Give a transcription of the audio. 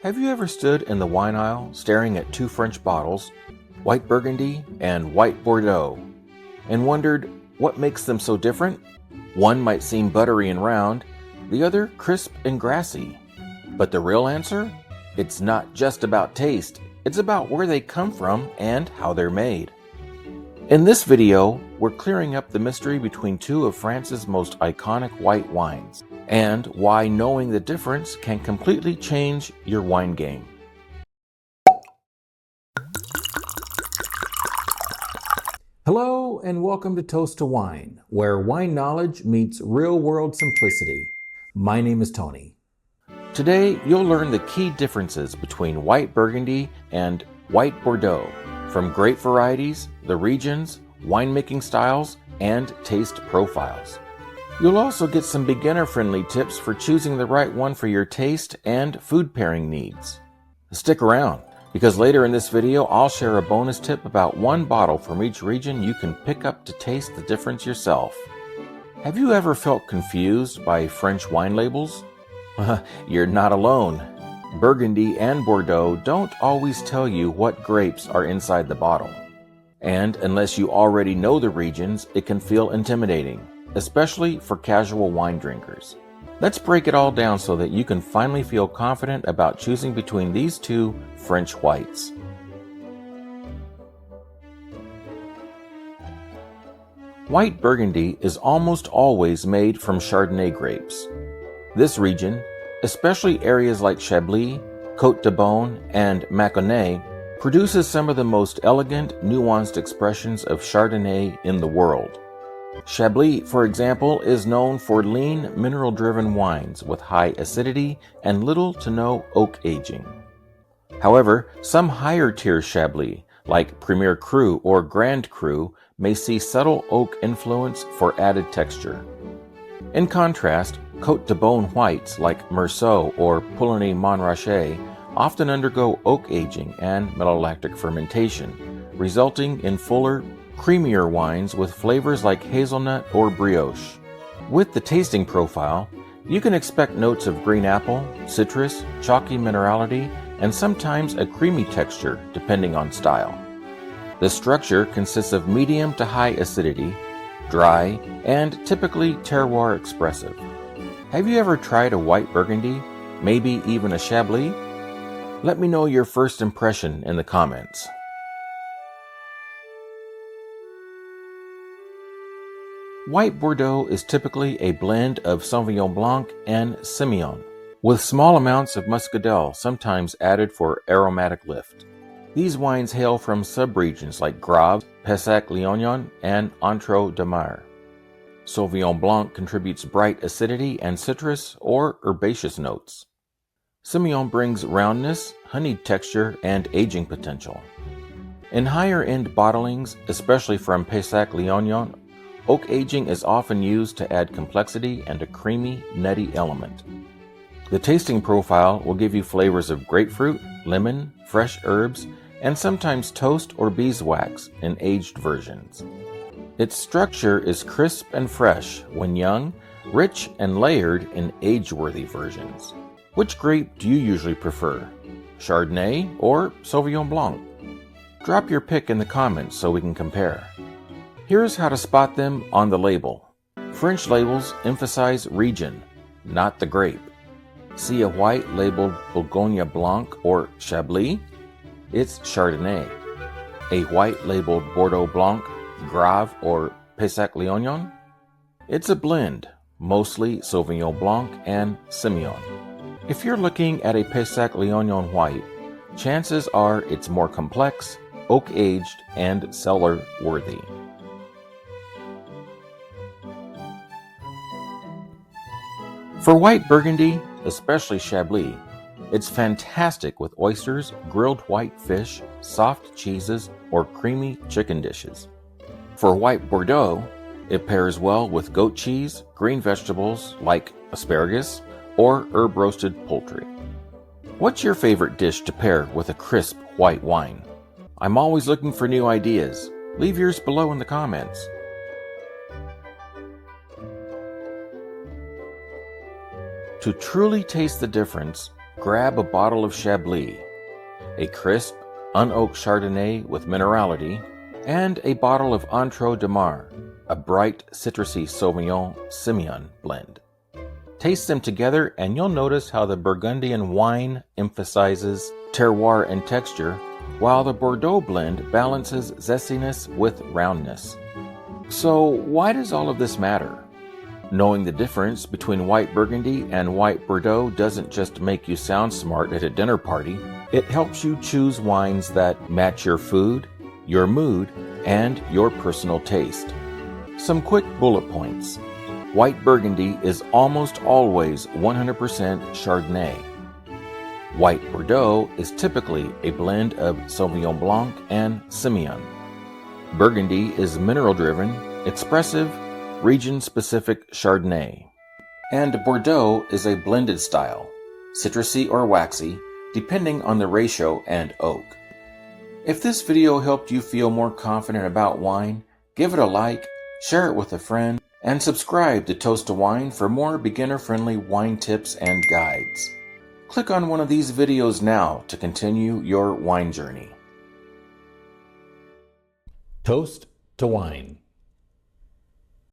Have you ever stood in the wine aisle staring at two French bottles, white Burgundy and white Bordeaux, and wondered what makes them so different? One might seem buttery and round, the other crisp and grassy. But the real answer? It's not just about taste, it's about where they come from and how they're made. In this video, we're clearing up the mystery between two of France's most iconic white wines, and why knowing the difference can completely change your wine game. Hello and welcome to Toast to Wine, where wine knowledge meets real-world simplicity. My name is Tony. Today, you'll learn the key differences between white Burgundy and white Bordeaux, from grape varieties, the regions, winemaking styles, and taste profiles. You'll also get some beginner-friendly tips for choosing the right one for your taste and food pairing needs. Stick around, because later in this video I'll share a bonus tip about one bottle from each region you can pick up to taste the difference yourself. Have you ever felt confused by French wine labels? You're not alone. Burgundy and Bordeaux don't always tell you what grapes are inside the bottle. And unless you already know the regions, it can feel intimidating, especially for casual wine drinkers. Let's break it all down so that you can finally feel confident about choosing between these two French whites. White Burgundy is almost always made from Chardonnay grapes. This region, especially areas like Chablis, Côte de Beaune, and Mâconnais, produces some of the most elegant, nuanced expressions of Chardonnay in the world. Chablis, for example, is known for lean, mineral-driven wines with high acidity and little to no oak aging. However, some higher-tier Chablis, like Premier Cru or Grand Cru, may see subtle oak influence for added texture. In contrast, Côte de Beaune whites like Meursault or Pouligny Montrachet often undergo oak aging and malolactic fermentation, resulting in fuller, creamier wines with flavors like hazelnut or brioche. With the tasting profile, you can expect notes of green apple, citrus, chalky minerality, and sometimes a creamy texture depending on style. The structure consists of medium to high acidity, dry, and typically terroir expressive. Have you ever tried a white Burgundy, maybe even a Chablis? Let me know your first impression in the comments. White Bordeaux is typically a blend of Sauvignon Blanc and Semillon, with small amounts of muscadel sometimes added for aromatic lift. These wines hail from subregions like Graves, Pessac-Léognan, and Entre-deux-Mers. Sauvignon Blanc contributes bright acidity and citrus or herbaceous notes. Semillon brings roundness, honeyed texture, and aging potential. In higher-end bottlings, especially from Pessac-Léognan, oak aging is often used to add complexity and a creamy, nutty element. The tasting profile will give you flavors of grapefruit, lemon, fresh herbs, and sometimes toast or beeswax in aged versions. Its structure is crisp and fresh when young, rich and layered in age-worthy versions. Which grape do you usually prefer, Chardonnay or Sauvignon Blanc? Drop your pick in the comments so we can compare. Here's how to spot them on the label. French labels emphasize region, not the grape. See a white labeled Bourgogne Blanc or Chablis? It's Chardonnay. A white labeled Bordeaux Blanc, Graves, or Pessac-Léognan? It's a blend, mostly Sauvignon Blanc and Semillon. If you're looking at a Pessac-Léognan white, chances are it's more complex, oak-aged, and cellar-worthy. For white Burgundy, especially Chablis, it's fantastic with oysters, grilled white fish, soft cheeses, or creamy chicken dishes. For white Bordeaux, it pairs well with goat cheese, green vegetables like asparagus, or herb-roasted poultry. What's your favorite dish to pair with a crisp white wine? I'm always looking for new ideas. Leave yours below in the comments. To truly taste the difference, grab a bottle of Chablis, a crisp, unoaked Chardonnay with minerality, and a bottle of Entre de Mar, a bright, citrusy Sauvignon Semillon blend. Taste them together and you'll notice how the Burgundian wine emphasizes terroir and texture, while the Bordeaux blend balances zestiness with roundness. So why does all of this matter? Knowing the difference between white Burgundy and white Bordeaux doesn't just make you sound smart at a dinner party, it helps you choose wines that match your food, your mood, and your personal taste. Some quick bullet points. White Burgundy is almost always 100% Chardonnay. White Bordeaux is typically a blend of Sauvignon Blanc and Semillon. Burgundy is mineral-driven, expressive, region-specific Chardonnay. And Bordeaux is a blended style, citrusy or waxy, depending on the ratio and oak. If this video helped you feel more confident about wine, give it a like, share it with a friend, and subscribe to Toast to Wine for more beginner-friendly wine tips and guides. Click on one of these videos now to continue your wine journey. Toast to Wine.